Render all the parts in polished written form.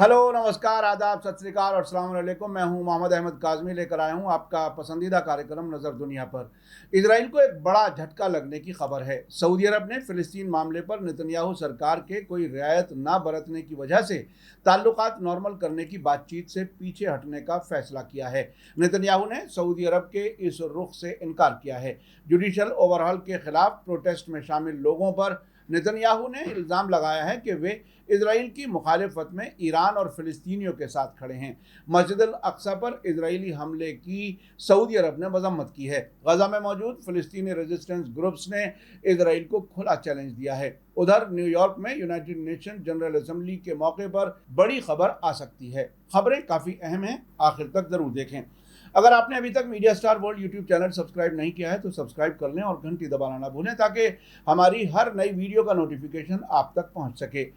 Hello, नमस्कार, आदाब, सत श्री अकाल और अस्सलाम वालेकुम। मैं हूं मोहम्मद अहमद काज़मी, लेकर आया हूं आपका पसंदीदा कार्यक्रम नज़र दुनिया पर। इजराइल को एक बड़ा झटका लगने की खबर है। सऊदी अरब ने फ़िलिस्तीन मामले पर नेतन्याहू सरकार के कोई रियायत ना बरतने की वजह से ताल्लुकात नॉर्मल करने की बातचीत से पीछे हटने का फैसला किया है। नेतन्याहू ने सऊदी अरब के इस रुख से इनकार किया है। जुडिशल ओवरहॉल के खिलाफ प्रोटेस्ट में शामिल लोगों पर नेतन्याहू ने इल्ज़ाम लगाया है कि वे इजराइल की मुखालिफत में ईरान और फ़िलिस्तीनियों के साथ खड़े हैं। मस्जिद अल अक्सा पर इजरायली हमले की सऊदी अरब ने मजम्मत की है। गजा में मौजूद फ़िलिस्तीनी रेजिस्टेंस ग्रुप्स ने इजराइल को खुला चैलेंज दिया है। उधर न्यूयॉर्क में यूनाइटेड नेशन जनरल असेंबली के मौके पर बड़ी खबर आ सकती है। खबरें काफ़ी अहम हैं, आखिर तक ज़रूर देखें। अगर आपने अभी तक media star world YouTube channel subscribe नहीं किया है तो सब्सक्राइब कर लें और घंटी दबाना ना भूलें ताकि हमारी हर नई वीडियो का नोटिफिकेशन आप तक पहुंच सके।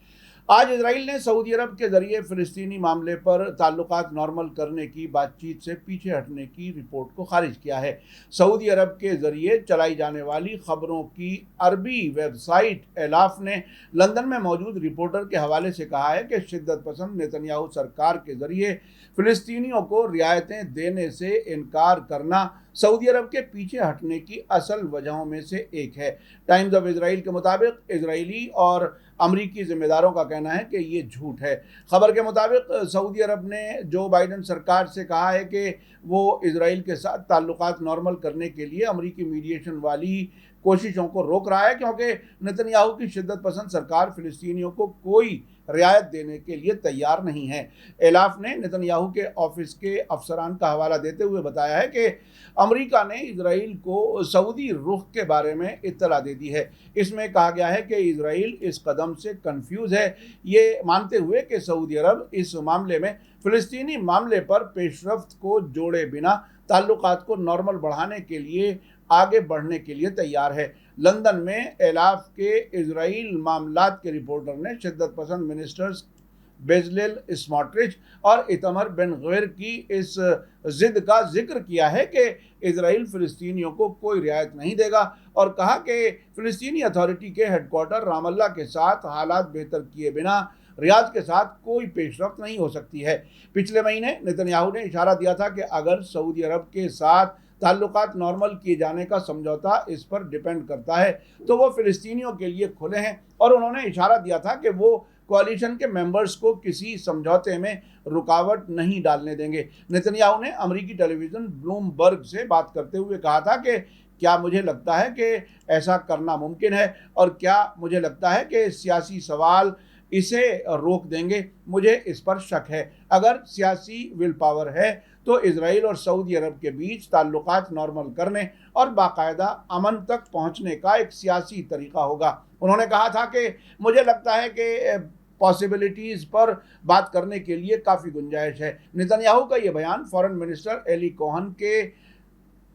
आज इजराइल ने सऊदी अरब के जरिए फ़िलिस्तीनी मामले पर ताल्लुकात नॉर्मल करने की बातचीत से पीछे हटने की रिपोर्ट को खारिज किया है। सऊदी अरब के जरिए चलाई जाने वाली खबरों की अरबी वेबसाइट एलाफ ने लंदन में मौजूद रिपोर्टर के हवाले से कहा है कि शिद्दत पसंद नेतन्याहू सरकार के जरिए फ़िलिस्तीनियों को रियायतें देने से इनकार करना सऊदी अरब के पीछे हटने की असल वजहों में से एक है। टाइम्स ऑफ इजराइल के मुताबिक इजरायली और अमरीकी जिम्मेदारों का कहना है कि ये झूठ है। खबर के मुताबिक सऊदी अरब ने जो बाइडन सरकार से कहा है कि वो इजराइल के साथ ताल्लुकात नॉर्मल करने के लिए अमरीकी मीडिएशन वाली कोशिशों को रोक रहा है, क्योंकि नेतन्याहू की शिद्दत पसंद सरकार फ़िलिस्तीनियों को कोई रियायत देने के लिए तैयार नहीं है। एलाफ ने नेतन्याहू के ऑफिस के अफसरान का हवाला देते हुए बताया है कि अमेरिका ने इजराइल को सऊदी रुख के बारे में इत्तला दे दी है। इसमें कहा गया है कि इजराइल इस कदम से कंफ्यूज है, ये मानते हुए कि सऊदी अरब इस मामले में फ़िलिस्तीनी मामले पर पेशरफ्त को जोड़े बिना ताल्लुकात को नॉर्मल बढ़ाने के लिए आगे बढ़ने के लिए तैयार है। लंदन में एलाफ के इजराइल मामलात के रिपोर्टर ने शिद्दत पसंद मिनिस्टर्स बेजलेल स्मोट्रिच और इतमर बेन गवीर की इस जिद का जिक्र किया है कि इजराइल फ़िलिस्तीनियों को कोई रियायत नहीं देगा, और कहा कि फ़िलिस्तीनी अथॉरिटी के हेडक्वार्टर रामल्ला के साथ हालात बेहतर किए बिना रियाद के साथ कोई पेशरफ्त नहीं हो सकती है। पिछले महीने नेतन्याहू ने इशारा दिया था कि अगर सऊदी अरब के साथ ताल्लुकात नॉर्मल किए जाने का समझौता इस पर डिपेंड करता है तो वो फ़िलिस्तीनियों के लिए खुले हैं, और उन्होंने इशारा दिया था कि वो कोalition के मेंबर्स को किसी समझौते में रुकावट नहीं डालने देंगे। नेतन्याहू ने अमेरिकी टेलीविज़न ब्लूमबर्ग से बात करते हुए कहा था कि क्या मुझे लगता है कि ऐसा करना मुमकिन है, और क्या मुझे लगता है कि सियासी सवाल इसे रोक देंगे, मुझे इस पर शक है। अगर सियासी विल पावर है तो इजराइल और सऊदी अरब के बीच ताल्लुकात नॉर्मल करने और बाकायदा अमन तक पहुंचने का एक सियासी तरीका होगा। उन्होंने कहा था कि मुझे लगता है कि पॉसिबिलिटीज़ पर बात करने के लिए काफ़ी गुंजाइश है। नेतन्याहू का ये बयान फॉरेन मिनिस्टर एली कोहन के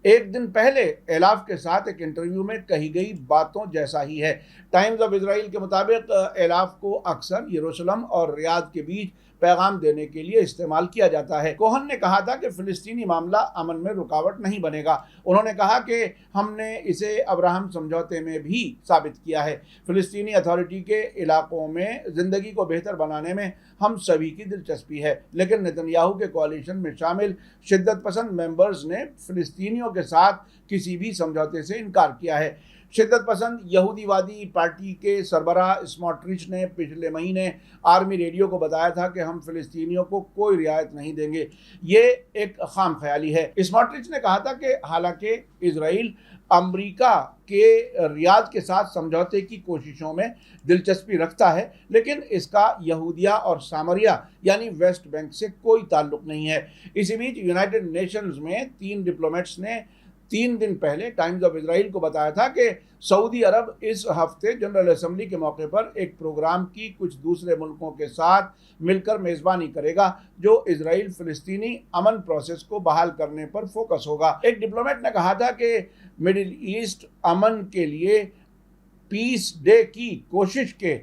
एक दिन पहले एलाफ के साथ एक इंटरव्यू में कही गई बातों जैसा ही है। टाइम्स ऑफ इजराइल के मुताबिक एलाफ को अक्सर यरूशलेम और रियाद के बीच पैगाम देने के लिए इस्तेमाल किया जाता है। कोहन ने कहा था कि फ़िलिस्तीनी मामला अमन में रुकावट नहीं बनेगा। उन्होंने कहा कि हमने इसे अब्राहम समझौते में भी साबित किया है। फ़िलिस्तीनी अथॉरिटी के इलाकों में ज़िंदगी को बेहतर बनाने में हम सभी की दिलचस्पी है, लेकिन नेतन्याहू के कोalition में शामिल शिद्दत पसंद मेंबर्स ने फ़िलिस्तीनियों के साथ किसी भी समझौते से इनकार किया है। शिद्दत पसंद यहूदीवादी पार्टी के सरबराह स्मोट्रिच ने पिछले महीने आर्मी रेडियो को बताया था कि हम फ़िलिस्तीनियों को कोई रियायत नहीं देंगे। ये एक खाम ख्याली है। स्मोट्रिच ने कहा था कि हालांकि इजराइल अमेरिका के रियाद के साथ समझौते की कोशिशों में दिलचस्पी रखता है, लेकिन इसका यहूदिया और सामरिया यानी वेस्ट बैंक से कोई ताल्लुक नहीं है। इसी बीच यूनाइटेड नेशंस में 3 डिप्लोमेट्स ने 3 दिन पहले टाइम्स ऑफ इजराइल को बताया था कि सऊदी अरब इस हफ्ते जनरल असेंबली के मौके पर एक प्रोग्राम की कुछ दूसरे मुल्कों के साथ मिलकर मेज़बानी करेगा जो इजराइल फ़िलिस्तीनी अमन प्रोसेस को बहाल करने पर फोकस होगा। एक डिप्लोमेट ने कहा था कि मिडिल ईस्ट अमन के लिए पीस डे की कोशिश के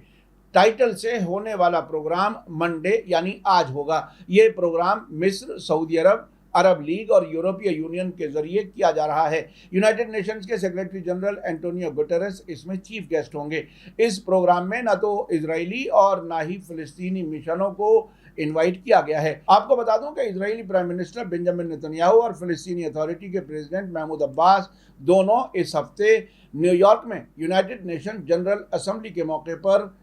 टाइटल से होने वाला प्रोग्राम मंडे यानी आज होगा। ये प्रोग्राम मिस्र, सऊदी अरब, अरब लीग और यूरोपीय यूनियन के जरिए किया जा रहा है। यूनाइटेड नेशंस के सेक्रेटरी जनरल एंटोनियो गुटेरेस इसमें चीफ गेस्ट होंगे। इस प्रोग्राम में न तो इजरायली और ना ही फिलिस्तीनी मिशनों को इनवाइट किया गया है। आपको बता दूं कि Israeli prime minister Benjamin Netanyahu और फिलिस्तीनी अथॉरिटी के प्रेसिडेंट महमूद अब्बास दोनों इस हफ्ते न्यूयॉर्क में यूनाइटेड नेशन जनरल असेंबली के मौके पर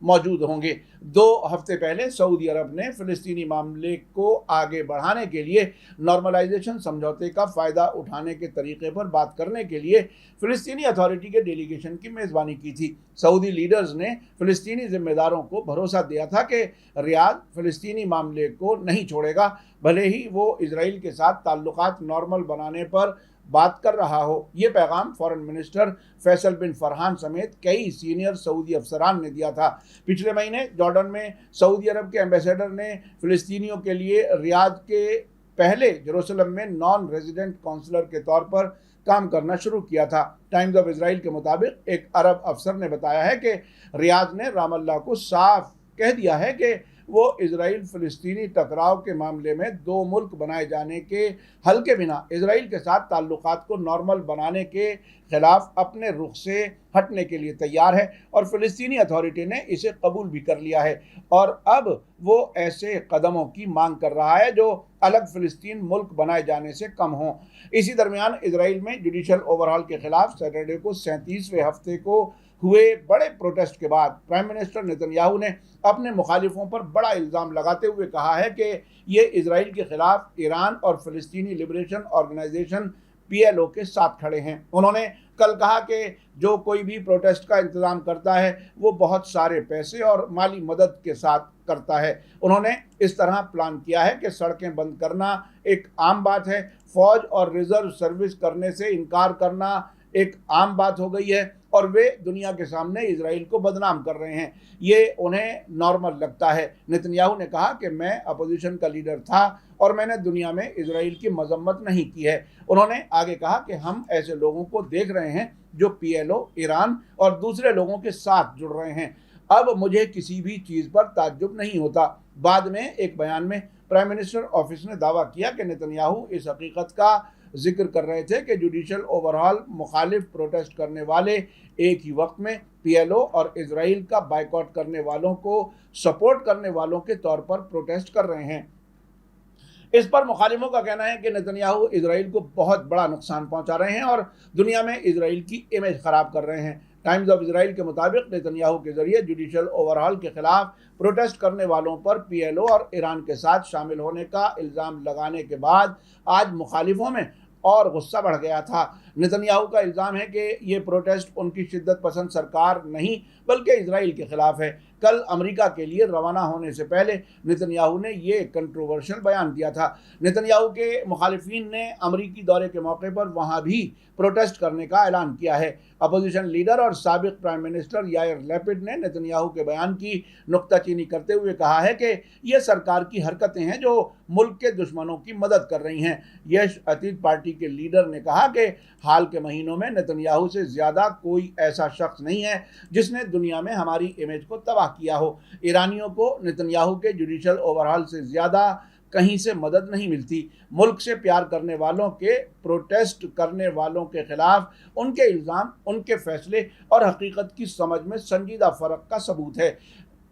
मौजूद होंगे। 2 हफ्ते पहले सऊदी अरब ने फिलिस्तीनी मामले को आगे बढ़ाने के लिए नॉर्मलाइजेशन समझौते का फ़ायदा उठाने के तरीके पर बात करने के लिए फिलिस्तीनी अथॉरिटी के डेलीगेशन की मेज़बानी की थी। सऊदी लीडर्स ने फिलिस्तीनी जिम्मेदारों को भरोसा दिया था कि रियाद फिलिस्तीनी मामले को नहीं छोड़ेगा, भले ही वो इजराइल के साथ ताल्लुकात नॉर्मल बनाने पर बात कर रहा हो। ये पैगाम फॉरेन मिनिस्टर फैसल बिन फरहान समेत कई सीनियर सऊदी अफसरान ने दिया था। पिछले महीने जॉर्डन में सऊदी अरब के एम्बेसडर ने फिलिस्तीनियों के लिए रियाद के पहले जेरूसलम में नॉन रेजिडेंट काउंसलर के तौर पर काम करना शुरू किया था। टाइम्स ऑफ इजराइल के मुताबिक एक अरब अफसर ने बताया है कि रियाद ने रामल्ला को साफ कह दिया है कि वो इजराइल फिलिस्तीनी टकराव के मामले में 2 मुल्क बनाए जाने के हल के बिना इजराइल के साथ ताल्लुकात को नॉर्मल बनाने के खिलाफ अपने रुख से हटने के लिए तैयार है और फिलिस्तीनी अथॉरिटी ने इसे कबूल भी कर लिया है और अब वो ऐसे कदमों की मांग कर रहा है जो अलग फिलिस्तीन मुल्क बनाए जाने से कम हो। इसी दरमियान इजराइल में जुडिशल ओवरहॉल के खिलाफ सैटरडे को 37वें हफ्ते को हुए बड़े प्रोटेस्ट के बाद प्राइम मिनिस्टर नेतन्याहू ने अपने मुखालिफों पर बड़ा इल्ज़ाम लगाते हुए कहा है कि ये इजराइल के खिलाफ ईरान और फिलिस्तीनी लिबरेशन ऑर्गेनाइजेशन PLO के साथ खड़े हैं। उन्होंने कल कहा कि जो कोई भी प्रोटेस्ट का इंतज़ाम करता है वो बहुत सारे पैसे और माली मदद के साथ करता है। उन्होंने इस तरह प्लान किया है कि सड़कें बंद करना एक आम बात है, फौज और रिजर्व सर्विस करने से इनकार करना एक आम बात हो गई है और वे दुनिया के सामने इजराइल को बदनाम कर रहे हैं। ये उन्हें नॉर्मल लगता है। नेतन्याहू ने कहा कि मैं अपोजिशन का लीडर था और मैंने दुनिया में इजराइल की मजम्मत नहीं की है। उन्होंने आगे कहा कि हम ऐसे लोगों को देख रहे हैं जो PLO, ईरान और दूसरे लोगों के साथ जुड़ रहे हैं। अब मुझे किसी भी चीज़ पर ताज्जुब नहीं होता। बाद में एक बयान में प्राइम मिनिस्टर ऑफिस ने दावा किया कि नेतन्याहू इस हकीकत का जिक्र कर रहे थे कि जुडिशल ओवरहॉल मुखालिफ प्रोटेस्ट करने वाले एक ही वक्त में PLO और इजराइल का बाइकआउट करने वालों को सपोर्ट करने वालों के तौर पर प्रोटेस्ट कर रहे हैं। इस पर मुखालिफों का कहना है कि नेतन्याहू इजराइल को बहुत बड़ा नुकसान पहुंचा रहे हैं और दुनिया में इजराइल की इमेज खराब कर रहे हैं। टाइम्स ऑफ इजराइल के मुताबिक नेतन्याहू के जरिए जुडिशल ओवरहॉल के खिलाफ प्रोटेस्ट करने वालों पर PLO और ईरान के साथ शामिल होने का इल्ज़ाम लगाने के बाद आज मुखालिफों में और गुस्सा बढ़ गया था। नेतन्याहू का इल्ज़ाम है कि ये प्रोटेस्ट उनकी शिद्दत पसंद सरकार नहीं बल्कि इजराइल के खिलाफ है। कल अमेरिका के लिए रवाना होने से पहले नेतन्याहू ने ये कंट्रोवर्शियल बयान दिया था। नेतन्याहू के मुखालिफिन ने अमेरिकी दौरे के मौके पर वहाँ भी प्रोटेस्ट करने का ऐलान किया है। अपोजिशन लीडर और साबिक प्राइम मिनिस्टर यायर लैपिड ने नेतन्याहू के बयान की नुक्ताचीनी करते हुए कहा है कि ये सरकार की हरकतें हैं जो मुल्क के दुश्मनों की मदद कर रही हैं। यश अतीत पार्टी के लीडर ने कहा कि हाल के महीनों में नेतन्याहू से ज़्यादा कोई ऐसा शख्स नहीं है जिसने दुनिया में हमारी इमेज को तबाह किया हो। ईरानियों को नेतन्याहू के जुडिशल ओवरहॉल से ज़्यादा कहीं से मदद नहीं मिलती। मुल्क से प्यार करने वालों के प्रोटेस्ट करने वालों के खिलाफ उनके इल्ज़ाम उनके फैसले और हकीकत की समझ में संजीदा फ़र्क का सबूत है।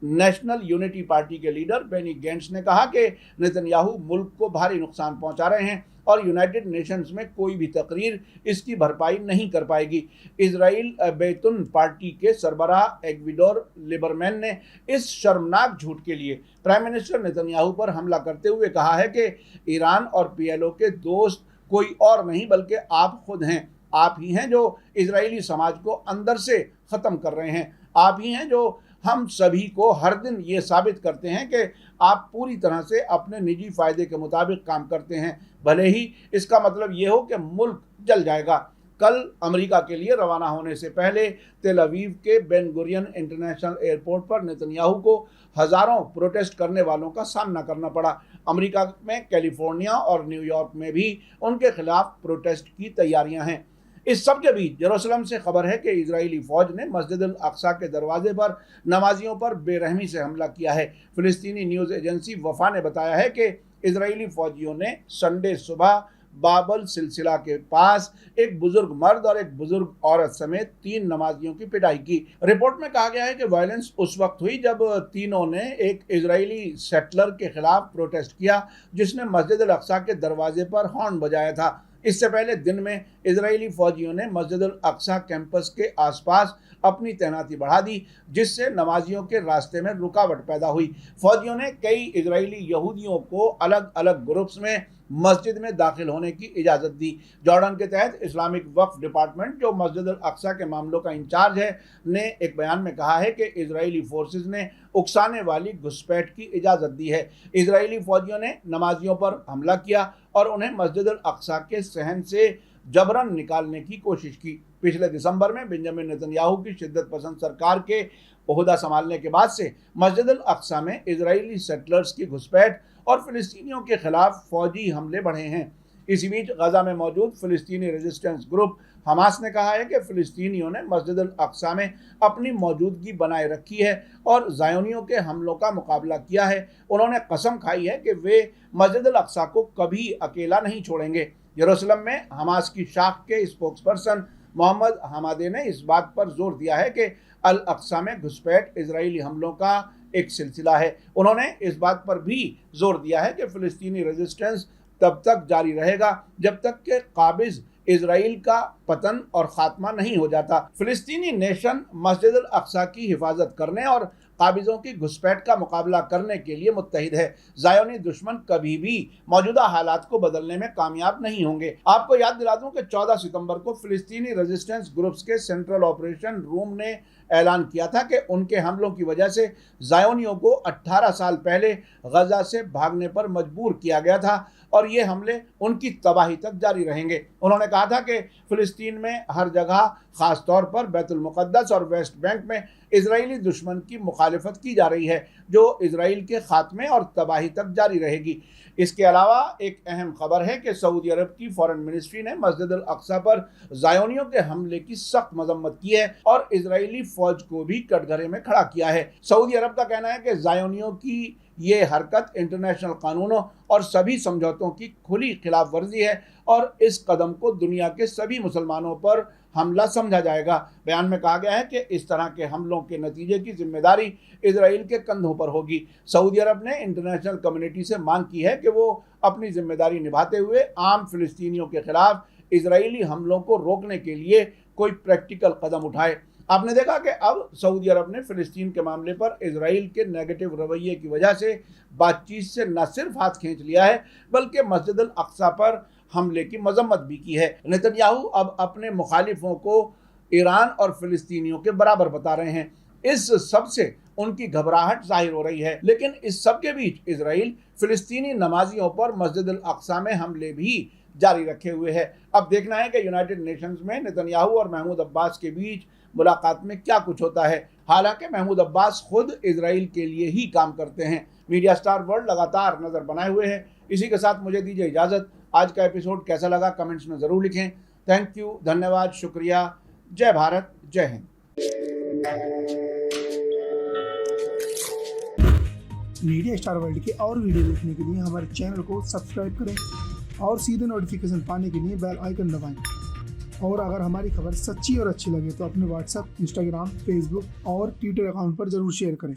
नेशनल यूनिटी पार्टी के लीडर बेनी गैंट्स ने कहा कि नेतन्याहू मुल्क को भारी नुकसान पहुंचा रहे हैं और यूनाइटेड नेशंस में कोई भी तकरीर इसकी भरपाई नहीं कर पाएगी। इजराइल बैतुन पार्टी के सरबराह एग्विडोर लिबरमैन ने इस शर्मनाक झूठ के लिए प्राइम मिनिस्टर नेतन्याहू पर हमला करते हुए कहा है कि ईरान और PLO के दोस्त कोई और नहीं बल्कि आप खुद हैं। आप ही हैं जो इजरायली समाज को अंदर से ख़त्म कर रहे हैं। आप ही हैं जो हम सभी को हर दिन ये साबित करते हैं कि आप पूरी तरह से अपने निजी फ़ायदे के मुताबिक काम करते हैं, भले ही इसका मतलब ये हो कि मुल्क जल जाएगा। कल अमेरिका के लिए रवाना होने से पहले तेल अवीव के बेन गुरियन इंटरनेशनल एयरपोर्ट पर नेतन्याहू को हज़ारों प्रोटेस्ट करने वालों का सामना करना पड़ा। अमेरिका में कैलिफोर्निया और न्यूयॉर्क में भी उनके खिलाफ प्रोटेस्ट की तैयारियां हैं। इस सब के बीच यरूशलेम से खबर है कि इजरायली फौज ने मस्जिद अल अक्सा के दरवाजे पर नमाजियों पर बेरहमी से हमला किया है। फिलिस्तीनी न्यूज़ एजेंसी वफा ने बताया है कि इजरायली फौजियों ने संडे सुबह बाबल सिलसिला के पास एक बुजुर्ग मर्द और एक बुजुर्ग औरत समेत 3 नमाजियों की पिटाई की। रिपोर्ट में कहा गया है कि वायलेंस उस वक्त हुई जब तीनों ने एक इजरायली सेटलर के खिलाफ प्रोटेस्ट किया जिसने मस्जिद अल अक्सा के दरवाजे पर हॉर्न बजाया था। इससे पहले दिन में इजरायली फौजियों ने मस्जिद अल अक्सा कैंपस के आसपास अपनी तैनाती बढ़ा दी, जिससे नमाजियों के रास्ते में रुकावट पैदा हुई। फौजियों ने कई इजरायली यहूदियों को अलग अलग ग्रुप्स में मस्जिद में दाखिल होने की इजाज़त दी। जॉर्डन के तहत इस्लामिक वक्फ डिपार्टमेंट, जो मस्जिद अल अक्सा के मामलों का इंचार्ज है, ने एक बयान में कहा है कि इजरायली फोर्सेस ने उकसाने वाली घुसपैठ की इजाज़त दी है। इजरायली फौजियों ने नमाजियों पर हमला किया और उन्हें मस्जिद अल अक्सा के सहन से जबरन निकालने की कोशिश की। पिछले दिसंबर में बेंजामिन नेतन्याहू की शिद्दत पसंद सरकार के ओहदा संभालने के बाद से मस्जिद अल अक्सा में इजरायली सेटलर्स की घुसपैठ और फिलिस्तीनियों के खिलाफ फौजी हमले बढ़े हैं। इसी बीच गजा में मौजूद फिलिस्तीनी रेजिस्टेंस ग्रुप हमास ने कहा है कि फिलिस्तीनियों ने मस्जिद अल अक्सा में अपनी मौजूदगी बनाए रखी है और ज़ायोनियों के हमलों का मुकाबला किया है। उन्होंने कसम खाई है कि वे मस्जिद अल अक्सा को कभी अकेला नहीं छोड़ेंगे। यरूशलेम में हमास की शाख के स्पोक्सपर्सन मोहम्मद हमादे ने इस बात पर जोर दिया है कि अल अक्सा में घुसपैठ इजरायली हमलों का एक सिलसिला है। उन्होंने इस बात पर भी जोर दिया है कि फिलिस्तीनी रेजिस्टेंस तब तक जारी रहेगा जब तक कि काबिज इजराइल का पतन और खात्मा नहीं हो जाता। फिलिस्तीनी नेशन मस्जिद अल अक्सा की हिफाजत करने और काबिजों की घुसपैठ का मुकाबला करने के लिए मुत्तहिद है। ज़ायोनी दुश्मन कभी भी मौजूदा हालात को बदलने में कामयाब नहीं होंगे। आपको याद दिला दूं कि 14 सितंबर को फिलिस्तीनी रेजिस्टेंस ग्रुप्स के सेंट्रल ऑपरेशन रूम ने ऐलान किया था कि उनके हमलों की वजह से ज़ायोनियों को 18 साल पहले गजा से भागने पर मजबूर किया गया था और ये हमले उनकी तबाही तक जारी रहेंगे। उन्होंने कहा था कि फिलिस्तीन में हर जगह, ख़ास तौर पर बैतुल मुक़द्दस और वेस्ट बैंक में इजरायली दुश्मन की मुखालिफत की जा रही है, जो इजराइल के खात्मे और तबाही तक जारी रहेगी। इसके अलावा एक अहम खबर है कि सऊदी अरब की फॉरेन मिनिस्ट्री ने मस्जिद अल अक्सा पर ज़ायोनियों के हमले की सख्त मजम्मत की है और इजरायली फौज को भी कटघरे में खड़ा किया है। सऊदी अरब का कहना है कि ज़ायोनियों की ये हरकत इंटरनेशनल कानूनों और सभी समझौतों की खुली खिलाफ वर्जी है और इस कदम को दुनिया के सभी मुसलमानों पर हमला समझा जाएगा। बयान में कहा गया है कि इस तरह के हमलों के नतीजे की जिम्मेदारी इजराइल के कंधों पर होगी। सऊदी अरब ने इंटरनेशनल कम्युनिटी से मांग की है कि वो अपनी जिम्मेदारी निभाते हुए आम फिलिस्तीनियों के खिलाफ इजरायली हमलों को रोकने के लिए कोई प्रैक्टिकल कदम उठाए। आपने देखा कि अब सऊदी अरब ने फिलिस्तीन के मामले पर इजराइल के नेगेटिव रवैये की वजह से बातचीत से न सिर्फ हाथ खींच लिया है बल्कि मस्जिद अल अक्सा पर हमले की मजम्मत भी की है। नेतन्याहू अब अपने मुखालिफों को ईरान और फिलिस्तीनियों के बराबर बता रहे हैं। इस सब से उनकी घबराहट जाहिर हो रही है, लेकिन इस सब के बीच इजराइल फिलिस्तीनी नमाजियों पर मस्जिद अल अक्सा में हमले भी जारी रखे हुए है। अब देखना है कि यूनाइटेड नेशंस में नेतन्याहू और महमूद अब्बास के बीच मुलाकात में क्या कुछ होता है। हालांकि महमूद अब्बास खुद इजराइल के लिए ही काम करते हैं। मीडिया स्टार वर्ल्ड लगातार नज़र बनाए हुए है। इसी के साथ मुझे दीजिए इजाज़त। आज का एपिसोड कैसा लगा कमेंट्स में ज़रूर लिखें। थैंक यू, धन्यवाद, शुक्रिया। जय भारत, जय हिंद। मीडिया स्टार वर्ल्ड के और वीडियो देखने के लिए हमारे चैनल को सब्सक्राइब करें और सीधे नोटिफिकेशन पाने के लिए बेल आइकन दबाएं। और अगर हमारी खबर सच्ची और अच्छी लगे तो अपने व्हाट्सएप, इंस्टाग्राम, फेसबुक और ट्विटर अकाउंट पर ज़रूर शेयर करें।